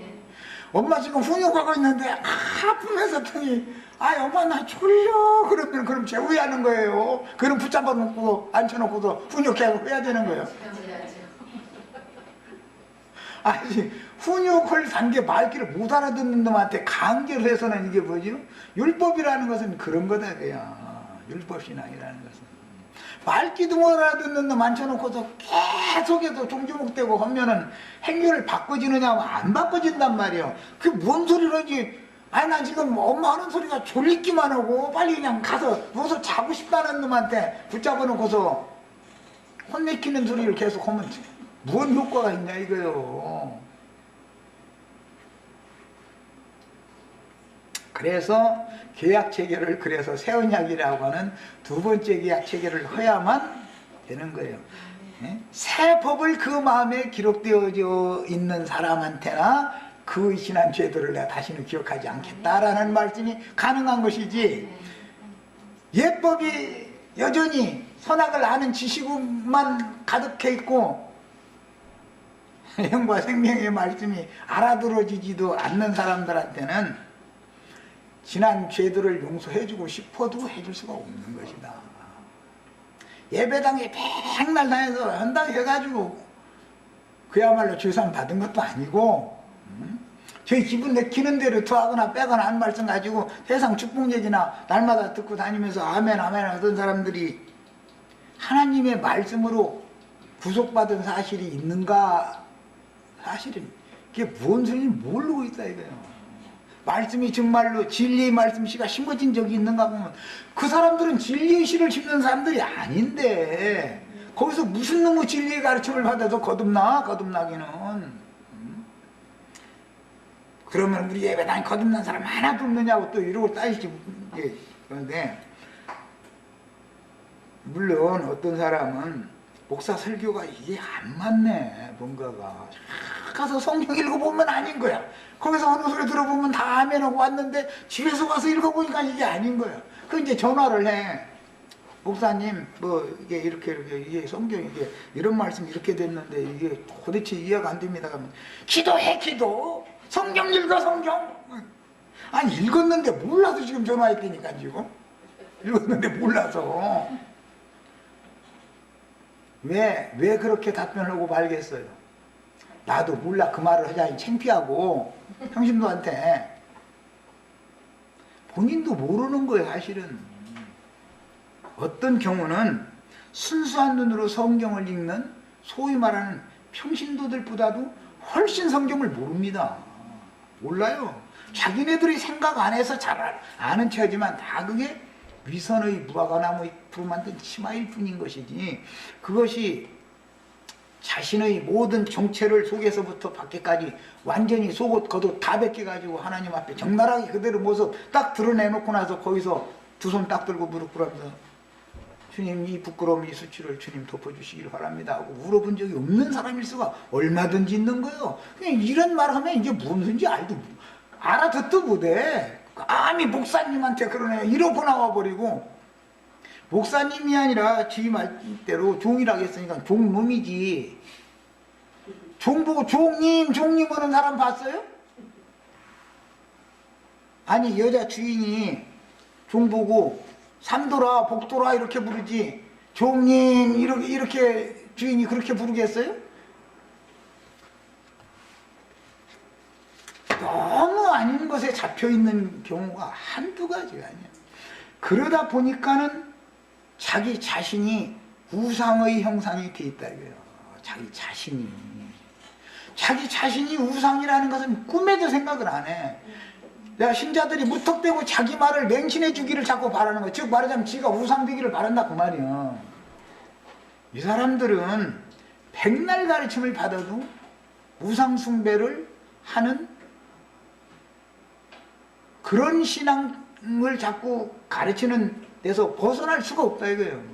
엄마 지금 훈육하고 있는데 아프면서 더니 엄마 나 졸려 그러면 그럼 제후회하는 거예요. 그럼 붙잡아 놓고 앉혀놓고도 훈육하고 해야 되는 거예요. 아니 훈육을 단계 말귀를 못 알아듣는 놈한테 강제로 해서는 이게 뭐죠? 율법이라는 것은 그런 거다 그야. 율법신앙이라는 것은 말귀도 못 알아듣는 놈 앉혀놓고서 계속해서 종주목되고 하면은 행위를 바꿔지느냐 하면 안 바꿔진단 말이에요. 그게 뭔 소리라지. 나 지금 엄마 하는 소리가 졸리기만 하고 빨리 그냥 가서 누워서 자고 싶다는 놈한테 붙잡아 놓고서 혼내키는 소리를 계속 하면 무슨 효과가 있냐 이거요. 그래서 계약 체결을 그래서 새 언약이라고 하는 두 번째 계약 체결을 해야만 되는 거예요. 새 법을 그 마음에 기록되어져 있는 사람한테나 그 지난 죄들을 내가 다시는 기억하지 않겠다라는 말씀이 가능한 것이지, 예법이 여전히 선악을 아는 지식만 가득해 있고 영과 생명의 말씀이 알아들어지지도 않는 사람들한테는 지난 죄들을 용서해주고 싶어도 해줄 수가 없는 것이다. 예배당에 백날 다녀서 헌당해가지고 그야말로 죄산 받은 것도 아니고, 저희 기분 내키는 대로 더하거나 빼거나 한 말씀 가지고 세상 축복 얘기나 날마다 듣고 다니면서 아멘 아멘 하던 사람들이 하나님의 말씀으로 구속받은 사실이 있는가? 사실은 그게 뭔 소리인지 모르고 있다 이거예요. 말씀이 정말로 진리의 말씀 씨가 심어진 적이 있는가 보면 그 사람들은 진리의 씨를 심는 사람들이 아닌데 거기서 무슨 놈의 진리의 가르침을 받아서 거듭나기는. 그러면 우리 예배당에 거듭난 사람 하나도 없느냐고 또 이러고 따지지. 그런데 물론 어떤 사람은 목사 설교가 이게 안 맞네 뭔가가, 가서 성경 읽어보면 아닌 거야. 거기서 어느 소리 들어보면 다 아멘하고 왔는데 집에서 와서 읽어보니까 이게 아닌 거야. 그 이제 전화를 해. 목사님 뭐 이게 이렇게 이게 성경 이게 이런 말씀 이렇게 됐는데 이게 도대체 이해가 안 됩니다. 그러면 기도해 기도. 성경 읽어 성경. 아니 읽었는데 몰라서 지금 전화했다니까. 지금 읽었는데 몰라서. 왜 그렇게 답변하고 말겠어요? 나도 몰라 그 말을 하자니 창피하고 형님들한테. 본인도 모르는 거예요 사실은. 어떤 경우는 순수한 눈으로 성경을 읽는 소위 말하는 평신도들보다도 훨씬 성경을 모릅니다. 몰라요. 자기네들이 생각 안 해서 잘 아는 체하지만 다 그게 위선의 무화과나무 잎으로 만든 치마일 뿐인 것이지, 그것이 자신의 모든 정체를 속에서부터 밖에까지 완전히 속옷 겉옷 다 벗겨가지고 하나님 앞에 적나라하게 그대로 모습 딱 드러내놓고 나서 거기서 두 손 딱 들고 무릎 꿇으면서 주님 이 부끄러움 이 수치를 주님 덮어주시길 바랍니다 하고 물어본 적이 없는 사람일 수가 얼마든지 있는 거예요. 그냥 이런 말 하면 이게 무엇인지 알아듣도 못해. 감히 목사님한테 그러네 이러고 나와버리고, 목사님이 아니라 지 말대로 종이라고 했으니까 종놈이지. 종 보고 종님 하는 사람 봤어요? 아니 여자 주인이 종 보고 삼돌아 복돌아 이렇게 부르지 종님 이렇게 주인이 그렇게 부르겠어요? 너무 아닌 것에 잡혀있는 경우가 한두 가지가 아니야. 그러다 보니까는 자기 자신이 우상의 형상이 돼 있다 이거예요. 자기 자신이 우상이라는 것은 꿈에도 생각을 안 해. 내가 신자들이 무턱대고 자기 말을 맹신해 주기를 자꾸 바라는 거야. 즉 말하자면 지가 우상 되기를 바란다 그 말이야. 이 사람들은 백날 가르침을 받아도 우상 숭배를 하는 그런 신앙을 자꾸 가르치는 데서 벗어날 수가 없다 이거예요.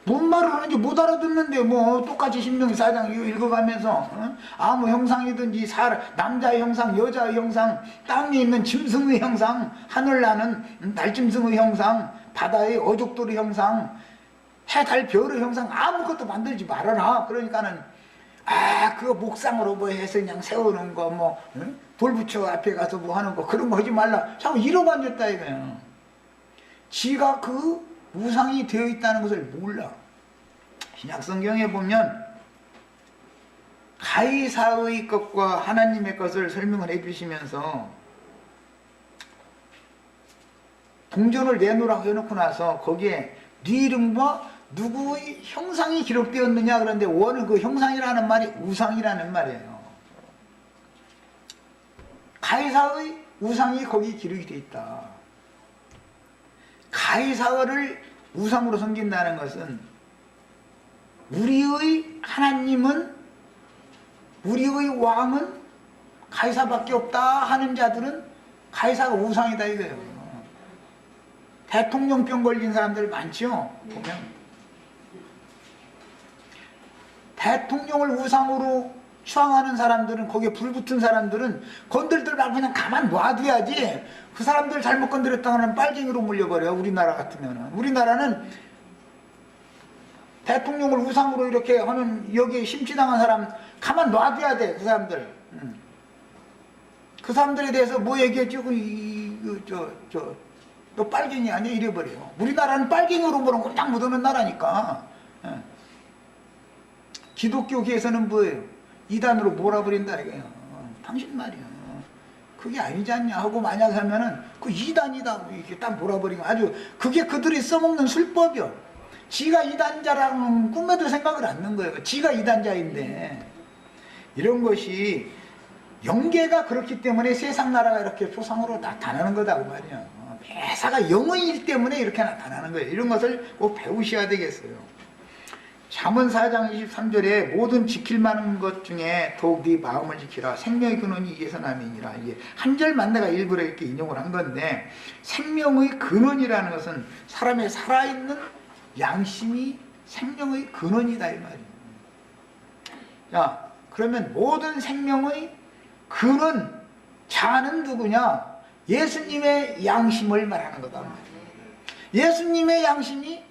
뭔 말을 하는지 못 알아듣는데 뭐 똑같이 신명사장 읽어가면서 아무 형상이든지 남자의 형상, 여자의 형상, 땅에 있는 짐승의 형상, 하늘 나는 달짐승의 형상, 바다의 어족돌의 형상, 해, 달, 별의 형상 아무것도 만들지 말아라. 그러니까는 그거 목상으로 뭐 해서 그냥 세우는 거 뭐 돌부처 앞에 가서 뭐 하는 거 그런 거 하지 말라. 자꾸 이러고 앉았다 이거예요. 지가 그 우상이 되어 있다는 것을 몰라. 신약성경에 보면 가이사의 것과 하나님의 것을 설명을 해주시면서 동전을 내놓으라고 해놓고 나서 거기에 네 이름과 누구의 형상이 기록되었느냐 그런데 원은 그 형상이라는 말이 우상이라는 말이에요. 가이사의 우상이 거기 기록이 되어 있다. 가이사를 우상으로 섬긴다는 것은 우리의 하나님은 우리의 왕은 가이사밖에 없다 하는 자들은 가이사가 우상이다 이거예요. 대통령병 걸린 사람들 많죠. 보면 대통령을 우상으로 추앙하는 사람들은 거기에 불붙은 사람들은 건들들 말고 그냥 가만 놔둬야지. 그 사람들 잘못 건드렸다가는 빨갱이로 물려버려요. 우리나라 같으면은. 우리나라는 대통령을 우상으로 이렇게 하는 여기에 심취당한 사람 가만 놔둬야 돼. 그 사람들. 그 사람들에 대해서 뭐 얘기했죠? 너 빨갱이 아니야? 이래버려요. 우리나라는 빨갱이로 보는 거 딱 묻어놓은 나라니까. 기독교계에서는 뭐예요? 이단으로 몰아버린다 이거예요. 당신 말이야. 그게 아니지 않냐 하고 만약 하면은 그 이단이다 이렇게 딱 몰아버리고 아주 그게 그들이 써먹는 술법이요. 지가 이단자라는 꿈에도 생각을 안 하는 거예요. 지가 이단자인데 이런 것이 영계가 그렇기 때문에 세상 나라가 이렇게 표상으로 나타나는 거다 그 말이야. 매사가 영의일 때문에 이렇게 나타나는 거예요. 이런 것을 꼭 배우셔야 되겠어요. 잠언 4장 23절에 모든 지킬 만한 것 중에 더욱 네 마음을 지키라. 생명의 근원이 이에서 남이니라. 이게 한 절만 내가 일부러 이렇게 인용을 한 건데 생명의 근원이라는 것은 사람의 살아있는 양심이 생명의 근원이다 이 말이에요. 자, 그러면 모든 생명의 근원 자는 누구냐? 예수님의 양심을 말하는 거다 말이에요. 예수님의 양심이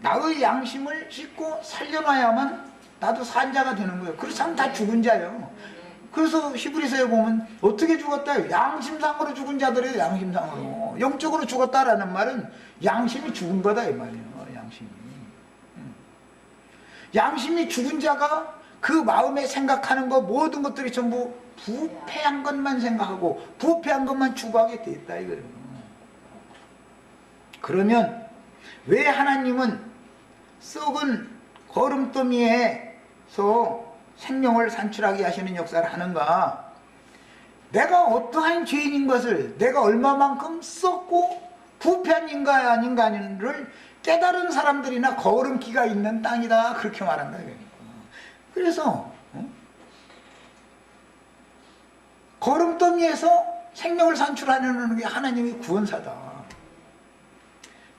나의 양심을 씻고 살려놔야만 나도 산자가 되는 거예요. 그렇지 않으면 다 죽은 자예요. 그래서 히브리서에 보면 어떻게 죽었다? 양심상으로 죽은 자들이에요. 양심상으로. 영적으로 죽었다라는 말은 양심이 죽은 거다 이 말이에요. 양심이 죽은 자가 그 마음에 생각하는 거 모든 것들이 전부 부패한 것만 생각하고 부패한 것만 추구하게 돼 있다 이거예요. 그러면 왜 하나님은 썩은 거름더미에서 생명을 산출하게 하시는 역사를 하는가? 내가 어떠한 죄인인 것을 내가 얼마만큼 썩고 부패한 인간을 깨달은 사람들이나 거름기가 있는 땅이다 그렇게 말한다. 그래서 거름더미에서 생명을 산출하는 게 하나님의 구원사다.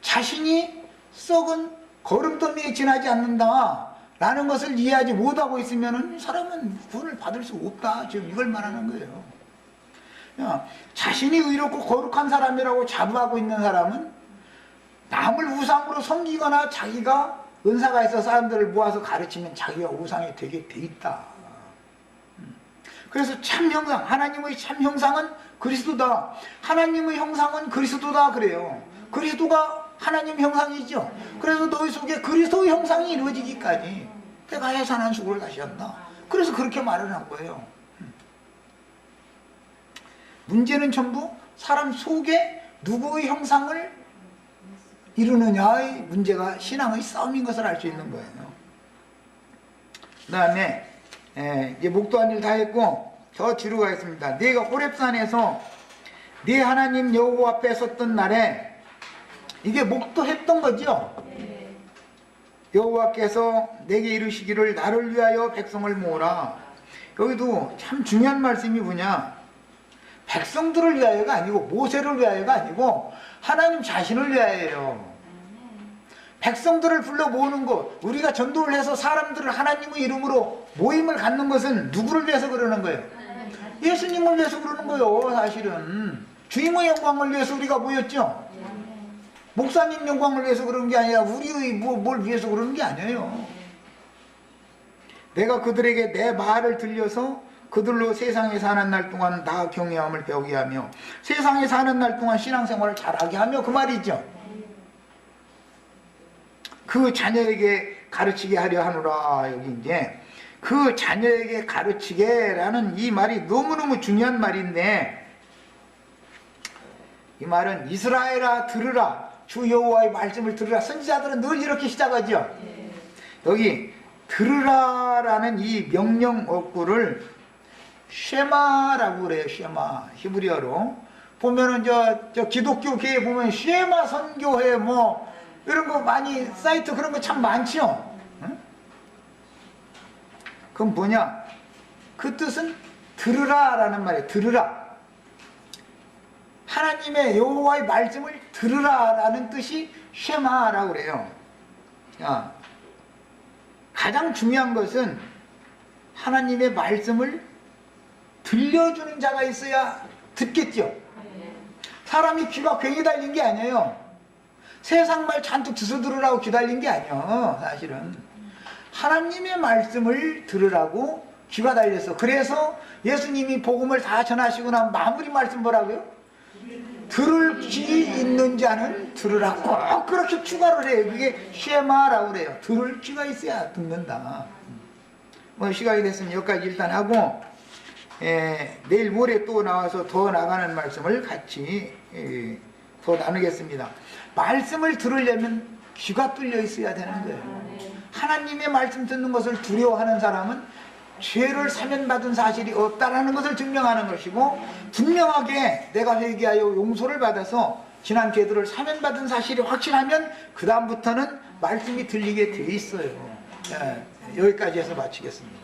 자신이 썩은 거름더미에 지나지 않는다 라는 것을 이해하지 못하고 있으면 사람은 구원을 받을 수 없다. 지금 이걸 말하는 거예요. 자신이 의롭고 거룩한 사람이라고 자부하고 있는 사람은 남을 우상으로 섬기거나 자기가 은사가 있어 사람들을 모아서 가르치면 자기가 우상이 되게 돼 있다. 그래서 참 형상, 하나님의 참 형상은 그리스도다. 하나님의 형상은 그리스도다 그래요. 그리스도가 하나님 형상이죠. 그래서 너희 속에 그리스도의 형상이 이루어지기까지 내가 해산한 수고를 다시 한다. 그래서 그렇게 말을 한 거예요. 문제는 전부 사람 속에 누구의 형상을 이루느냐의 문제가 신앙의 싸움인 것을 알 수 있는 거예요. 그 다음에 이제 목도한 일 다 했고 더 뒤로 가겠습니다. 네가 호렙산에서 네 하나님 여호와 앞에 섰던 날에 이게 목도했던 거죠. 여호와께서 내게 이르시기를 나를 위하여 백성을 모으라. 여기도 참 중요한 말씀이 뭐냐, 백성들을 위하여가 아니고 모세를 위하여가 아니고 하나님 자신을 위하여예요. 백성들을 불러 모으는 것, 우리가 전도를 해서 사람들을 하나님의 이름으로 모임을 갖는 것은 누구를 위해서 그러는 거예요? 예수님을 위해서 그러는 거예요. 사실은 주님의 영광을 위해서 우리가 모였죠. 목사님 영광을 위해서 그러는 게 아니라 우리의 뭘 위해서 그러는 게 아니에요. 내가 그들에게 내 말을 들려서 그들로 세상에 사는 날 동안 나 경외함을 배우게 하며 세상에 사는 날 동안 신앙생활을 잘하게 하며 그 말이죠. 그 자녀에게 가르치게 하려 하노라. 여기 이제 그 자녀에게 가르치게라는 이 말이 너무너무 중요한 말인데, 이 말은 이스라엘아 들으라, 주 여호와의 말씀을 들으라. 선지자들은 늘 이렇게 시작하죠. 여기 들으라라는 이 명령 어구를 쉐마라고 그래요. 쉐마, 히브리어로 보면은 저 기독교계에 보면 쉐마 선교회 뭐 이런 거 많이 사이트 그런 거 참 많죠. 응? 그건 뭐냐? 그 뜻은 들으라라는 말이에요. 들으라. 하나님의 여호와의 말씀을 들으라라는 뜻이 쉐마라고 그래요. 자, 가장 중요한 것은 하나님의 말씀을 들려주는 자가 있어야 듣겠죠. 사람이 귀가 괜히 달린 게 아니에요. 세상 말 잔뜩 주워 들으라고 귀 달린 게 아니에요. 사실은 하나님의 말씀을 들으라고 귀가 달렸어. 그래서 예수님이 복음을 다 전하시고 나면 마무리 말씀 뭐라고요? 들을 귀 있는 자는 들으라. 꼭 그렇게 추가를 해요. 그게 쉐마라고 그래요. 들을 귀가 있어야 듣는다. 뭐 시간이 됐으면 여기까지 일단 하고 내일 모레 또 나와서 더 나가는 말씀을 같이 더 나누겠습니다. 말씀을 들으려면 귀가 뚫려 있어야 되는 거예요. 하나님의 말씀 듣는 것을 두려워하는 사람은 죄를 사면받은 사실이 없다라는 것을 증명하는 것이고, 분명하게 내가 회개하여 용서를 받아서 지난 죄들을 사면받은 사실이 확실하면 그 다음부터는 말씀이 들리게 돼 있어요. 여기까지 해서 마치겠습니다.